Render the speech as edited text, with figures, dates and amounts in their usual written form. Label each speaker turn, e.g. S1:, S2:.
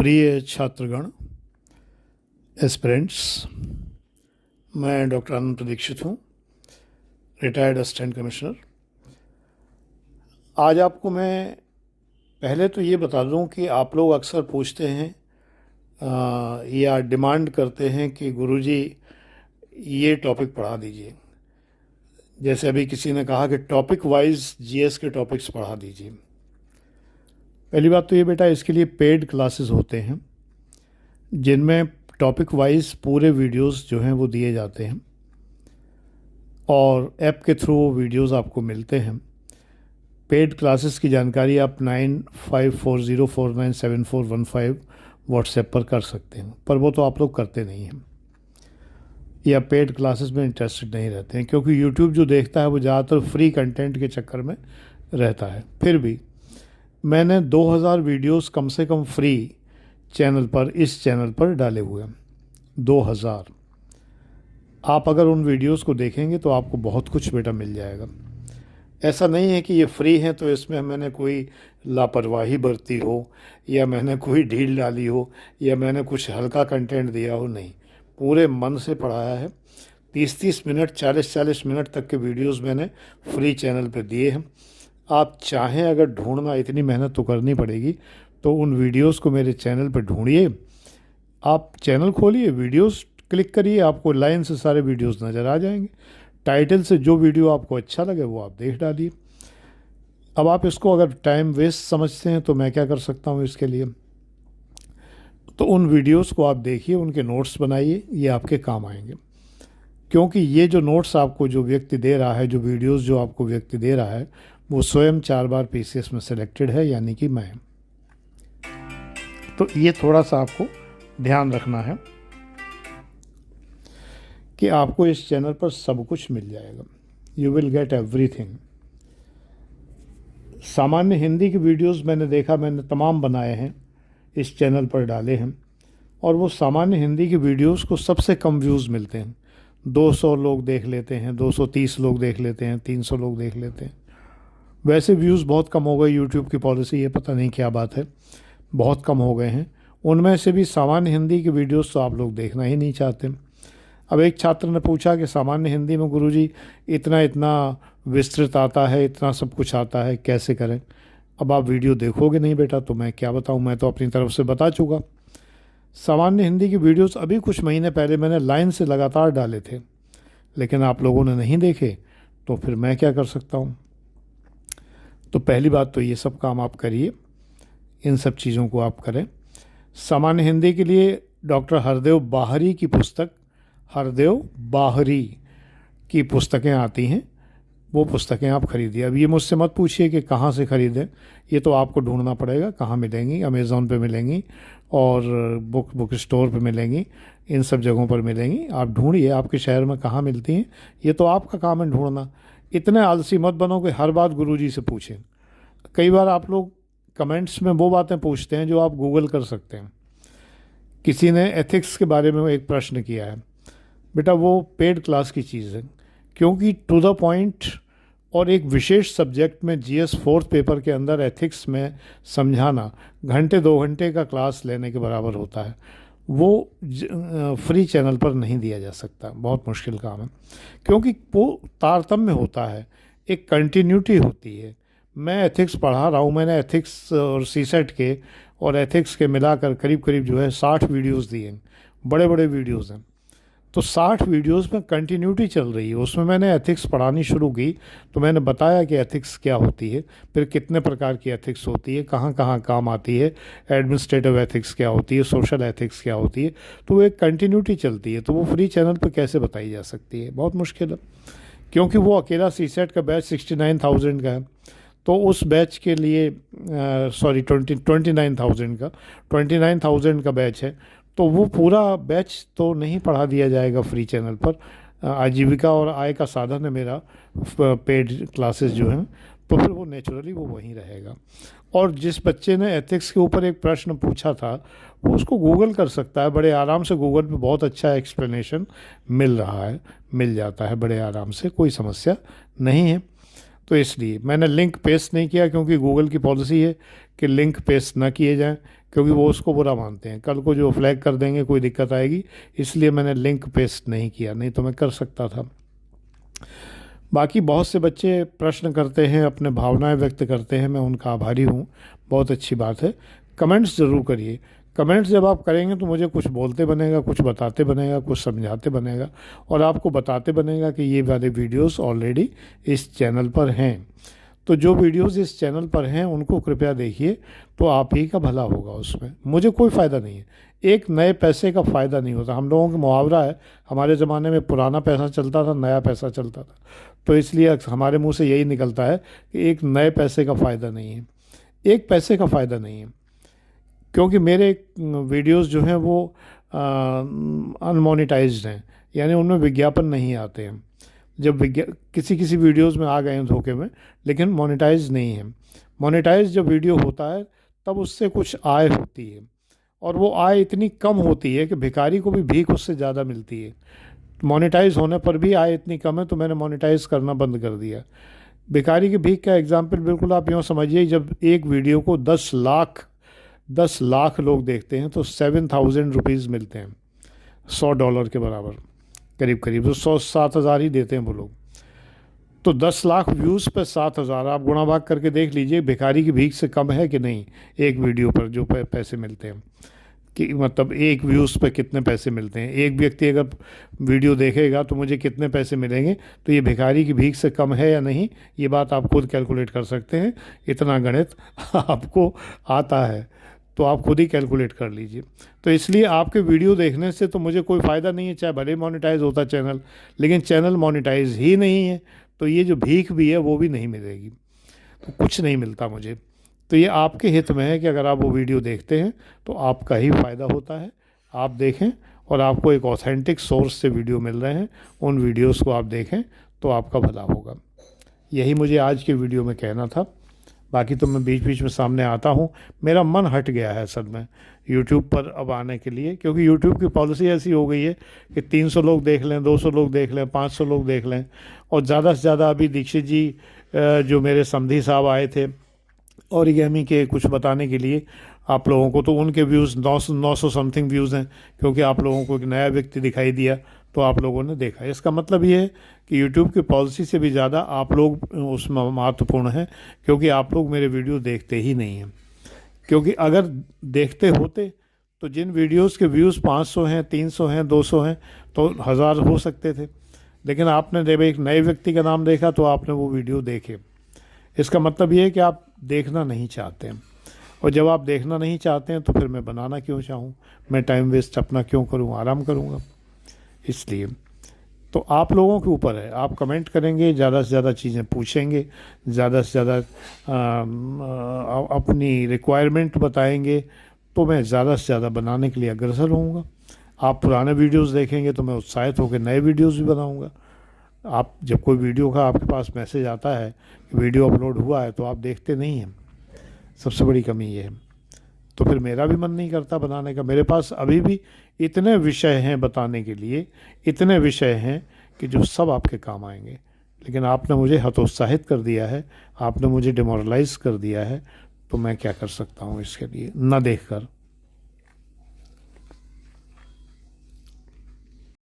S1: प्रिय छात्रगण, एस्पिरेंट्स, मैं डॉक्टर आनंद प्रदीक्षित हूँ, रिटायर्ड असिस्टेंट कमिश्नर। आज आपको मैं पहले तो ये बता दूँ कि आप लोग अक्सर पूछते हैं या डिमांड करते हैं कि गुरुजी ये टॉपिक पढ़ा दीजिए। जैसे अभी किसी ने कहा कि टॉपिक वाइज जीएस के टॉपिक्स पढ़ा दीजिए। पहली बात तो ये बेटा, इसके लिए पेड क्लासेस होते हैं जिनमें टॉपिक वाइज पूरे वीडियोस जो हैं वो दिए जाते हैं और ऐप के थ्रू वो वीडियोस आपको मिलते हैं। पेड क्लासेस की जानकारी आप 9540497415 व्हाट्सएप पर कर सकते हैं, पर वो तो आप लोग करते नहीं हैं या पेड क्लासेस में इंटरेस्टेड नहीं रहते हैं, क्योंकि यूट्यूब जो देखता है वो ज़्यादातर फ्री कंटेंट के चक्कर में रहता है। फिर भी मैंने 2000 वीडियोस कम से कम फ्री चैनल पर, इस चैनल पर डाले हुए हैं। 2000। आप अगर उन वीडियोस को देखेंगे तो आपको बहुत कुछ बेटा मिल जाएगा। ऐसा नहीं है कि ये फ्री है तो इसमें मैंने कोई लापरवाही बरती हो या मैंने कोई ढील डाली हो या मैंने कुछ हल्का कंटेंट दिया हो। नहीं, पूरे मन से पढ़ाया है। 30-30 मिनट, 40-40 मिनट तक के वीडियोस मैंने फ्री चैनल पे दिए हैं। आप चाहें अगर ढूंढना, इतनी मेहनत तो करनी पड़ेगी, तो उन वीडियोस को मेरे चैनल पर ढूंढिए। आप चैनल खोलिए, वीडियोस क्लिक करिए, आपको लाइन से सारे वीडियोस नज़र आ जाएंगे। टाइटल से जो वीडियो आपको अच्छा लगे वो आप देख डालिए। अब आप इसको अगर टाइम वेस्ट समझते हैं तो मैं क्या कर सकता हूँ इसके लिए, तो उन वीडियोस को आप देखिए, उनके नोट्स बनाइए, ये आपके काम आएंगे। क्योंकि ये जो नोट्स आपको जो व्यक्ति दे रहा है, जो वीडियोस जो आपको व्यक्ति दे रहा है, वो स्वयं 4 बार पीसीएस में सिलेक्टेड है, यानी कि मैं। तो ये थोड़ा सा आपको ध्यान रखना है कि आपको इस चैनल पर सब कुछ मिल जाएगा। You will get everything. सामान्य हिंदी की वीडियोस मैंने देखा, मैंने तमाम बनाए हैं, इस चैनल पर डाले हैं, और वो सामान्य हिंदी की वीडियोस को सबसे कम व्यूज़ मिलते हैं। 200 लोग देख लेते हैं, 230 लोग देख लेते हैं, 300 लोग देख लेते हैं। वैसे व्यूज़ बहुत कम हो गए, यूट्यूब की पॉलिसी, ये पता नहीं क्या बात है, बहुत कम हो गए हैं। उनमें से भी सामान्य हिंदी की वीडियोस तो आप लोग देखना ही नहीं चाहते। अब एक छात्र ने पूछा कि सामान्य हिंदी में गुरुजी इतना इतना विस्तृत आता है, इतना सब कुछ आता है, कैसे करें। अब आप वीडियो देखोगे नहीं बेटा तो मैं क्या बताऊं, मैं तो अपनी तरफ से बता चुका। सामान्य हिंदी की वीडियोस अभी कुछ महीने पहले मैंने लाइन से लगातार डाले थे, लेकिन आप लोगों ने नहीं देखे, तो फिर मैं क्या कर सकता हूँ। तो पहली बात तो ये सब काम आप करिए, इन सब चीज़ों को आप करें। सामान्य हिंदी के लिए डॉक्टर हरदेव बाहरी की पुस्तक, हरदेव बाहरी की पुस्तकें आती हैं, वो पुस्तकें आप खरीदिए। अब ये मुझसे मत पूछिए कि कहाँ से ख़रीदें, ये तो आपको ढूंढना पड़ेगा। कहाँ मिलेंगी? अमेज़ॉन पे मिलेंगी और बुक स्टोर पे मिलेंगी, इन सब जगहों पर मिलेंगी। आप ढूंढिए आपके शहर में कहाँ मिलती हैं, ये तो आपका काम है ढूंढना। इतने आलसी मत बनो कि हर बात गुरुजी से पूछें। कई बार आप लोग कमेंट्स में वो बातें पूछते हैं जो आप गूगल कर सकते हैं। किसी ने एथिक्स के बारे में एक प्रश्न किया है, बेटा वो पेड क्लास की चीज़ है, क्योंकि टू द पॉइंट और एक विशेष सब्जेक्ट में जीएस 4th पेपर के अंदर एथिक्स में समझाना घंटे 2 घंटे का क्लास लेने के बराबर होता है। वो फ्री चैनल पर नहीं दिया जा सकता, बहुत मुश्किल काम है, क्योंकि वो तारतम्य होता है, एक कंटिन्यूटी होती है। मैं एथिक्स पढ़ा रहा हूँ, मैंने एथिक्स और सीसेट के और एथिक्स के मिलाकर करीब करीब जो है 60 वीडियोस दिए हैं, बड़े बड़े वीडियोस हैं। तो 60 वीडियोस में कंटिन्यूटी चल रही है। उसमें मैंने एथिक्स पढ़ानी शुरू की तो मैंने बताया कि एथिक्स क्या होती है, फिर कितने प्रकार की एथिक्स होती है, कहाँ कहाँ काम आती है, एडमिनिस्ट्रेटिव एथिक्स क्या होती है, सोशल एथिक्स क्या होती है। तो वो एक कंटिन्यूटी चलती है। तो वो फ्री चैनल पर कैसे बताई जा सकती है, बहुत मुश्किल है, क्योंकि वो अकेला सीसेट का बैच 69,000 का है। तो उस बैच के लिए 29,000 का बैच है, तो वो पूरा बैच तो नहीं पढ़ा दिया जाएगा फ्री चैनल पर। आजीविका और आय का साधन है मेरा पेड क्लासेस जो हैं, तो फिर वो नेचुरली वो वहीं रहेगा। और जिस बच्चे ने एथिक्स के ऊपर एक प्रश्न पूछा था, वो उसको गूगल कर सकता है बड़े आराम से। गूगल पे बहुत अच्छा एक्सप्लेनेशन मिल रहा है, मिल जाता है बड़े आराम से, कोई समस्या नहीं है। तो तो इसलिए मैंने लिंक पेस्ट नहीं किया, क्योंकि गूगल की पॉलिसी है कि लिंक पेस्ट ना किए जाएं, क्योंकि वो उसको बुरा मानते हैं, कल को जो फ्लैग कर देंगे कोई दिक्कत आएगी। इसलिए मैंने लिंक पेस्ट नहीं किया, नहीं तो मैं कर सकता था। बाकी बहुत से बच्चे प्रश्न करते हैं, अपने भावनाएं व्यक्त करते हैं, मैं उनका आभारी हूँ, बहुत अच्छी बात है। कमेंट्स ज़रूर करिए। कमेंट्स जब आप करेंगे तो मुझे कुछ बोलते बनेगा, कुछ बताते बनेगा, कुछ समझाते बनेगा, और आपको बताते बनेगा कि ये वाले वीडियोस ऑलरेडी इस चैनल पर हैं। तो जो वीडियोस इस चैनल पर हैं उनको कृपया देखिए, तो आप ही का भला होगा, उसमें मुझे कोई फ़ायदा नहीं है। एक नए पैसे का फ़ायदा नहीं होता। हम लोगों का मुहावरा है, हमारे ज़माने में पुराना पैसा चलता था, नया पैसा चलता था, तो इसलिए हमारे मुंह से यही निकलता है कि एक नए पैसे का फ़ायदा नहीं है, एक पैसे का फ़ायदा नहीं है। क्योंकि मेरे वीडियोस जो हैं वो अनमोनेटाइज्ड हैं, यानी उनमें विज्ञापन नहीं आते हैं। जब किसी किसी वीडियोस में आ गए हैं धोखे में, लेकिन मोनेटाइज नहीं है। मोनेटाइज जब वीडियो होता है तब उससे कुछ आय होती है, और वो आय इतनी कम होती है कि भिखारी को भी भीख उससे ज़्यादा मिलती है। मोनेटाइज होने पर भी आय इतनी कम है, तो मैंने मोनेटाइज करना बंद कर दिया। भिखारी की भीख का एग्जाम्पल बिल्कुल आप यूँ समझिए, जब एक वीडियो को 10 लाख लोग देखते हैं तो 7,000 रुपीज़ मिलते हैं, $100 के बराबर करीब करीब, तो 107,000 ही देते हैं वो लोग। तो 10 लाख व्यूज़ पर 7,000, आप गुणा भाग करके देख लीजिए भिखारी की भीख से कम है कि नहीं। एक वीडियो पर जो पैसे मिलते हैं, कि मतलब एक व्यूज़ पर कितने पैसे मिलते हैं, एक व्यक्ति अगर वीडियो देखेगा तो मुझे कितने पैसे मिलेंगे, तो ये भिखारी की भीख से कम है या नहीं, ये बात आप खुद कैलकुलेट कर सकते हैं। इतना गणित आपको आता है तो आप खुद ही कैलकुलेट कर लीजिए। तो इसलिए आपके वीडियो देखने से तो मुझे कोई फ़ायदा नहीं है, चाहे भले मोनेटाइज होता चैनल, लेकिन चैनल मोनेटाइज ही नहीं है, तो ये जो भीख भी है वो भी नहीं मिलेगी, तो कुछ नहीं मिलता मुझे। तो ये आपके हित में है कि अगर आप वो वीडियो देखते हैं तो आपका ही फ़ायदा होता है। आप देखें, और आपको एक ऑथेंटिक सोर्स से वीडियो मिल रहे हैं, उन वीडियोज़ को आप देखें तो आपका भला होगा। यही मुझे आज के वीडियो में कहना था। बाकी तो मैं बीच बीच में सामने आता हूँ, मेरा मन हट गया है असल में यूट्यूब पर अब आने के लिए, क्योंकि यूट्यूब की पॉलिसी ऐसी हो गई है कि 300 लोग देख लें, 200 लोग देख लें, 500 लोग देख लें, और ज़्यादा से ज़्यादा अभी दीक्षित जी जो मेरे समधी साहब आए थे ओरिगेमी के कुछ बताने के लिए आप लोगों को, तो उनके व्यूज़ 900 समथिंग व्यूज़ हैं, क्योंकि आप लोगों को एक नया व्यक्ति दिखाई दिया तो आप लोगों ने देखा। इसका मतलब ये है कि यूट्यूब की पॉलिसी से भी ज़्यादा आप लोग उसमें महत्वपूर्ण हैं, क्योंकि आप लोग मेरे वीडियो देखते ही नहीं हैं। क्योंकि अगर देखते होते तो जिन वीडियोस के व्यूज़ 500 हैं, 300 हैं, 200 हैं, तो 1000 हो सकते थे, लेकिन आपने जब एक नए व्यक्ति का नाम देखा तो आपने वो वीडियो देखे। इसका मतलब ये है कि आप देखना नहीं चाहते हैं, और जब आप देखना नहीं चाहते हैं तो फिर मैं बनाना क्यों चाहूँ, मैं टाइम वेस्ट अपना क्यों करूँ, आराम करूँगा। इसलिए तो आप लोगों के ऊपर है, आप कमेंट करेंगे, ज़्यादा से ज़्यादा चीज़ें पूछेंगे, ज़्यादा से ज़्यादा अपनी रिक्वायरमेंट बताएंगे, तो मैं ज़्यादा से ज़्यादा बनाने के लिए अग्रसर होऊंगा। आप पुराने वीडियोस देखेंगे तो मैं उत्साहित होकर नए वीडियोस भी बनाऊंगा। आप जब कोई वीडियो का आपके पास मैसेज आता है कि वीडियो अपलोड हुआ है, तो आप देखते नहीं हैं, सबसे बड़ी कमी ये है। तो फिर मेरा भी मन नहीं करता बनाने का। मेरे पास अभी भी इतने विषय हैं बताने के लिए, इतने विषय हैं कि जो सब आपके काम आएंगे, लेकिन आपने मुझे हतोत्साहित कर दिया है, आपने मुझे डिमोरलाइज कर दिया है, तो मैं क्या कर सकता हूँ इसके लिए, ना देखकर।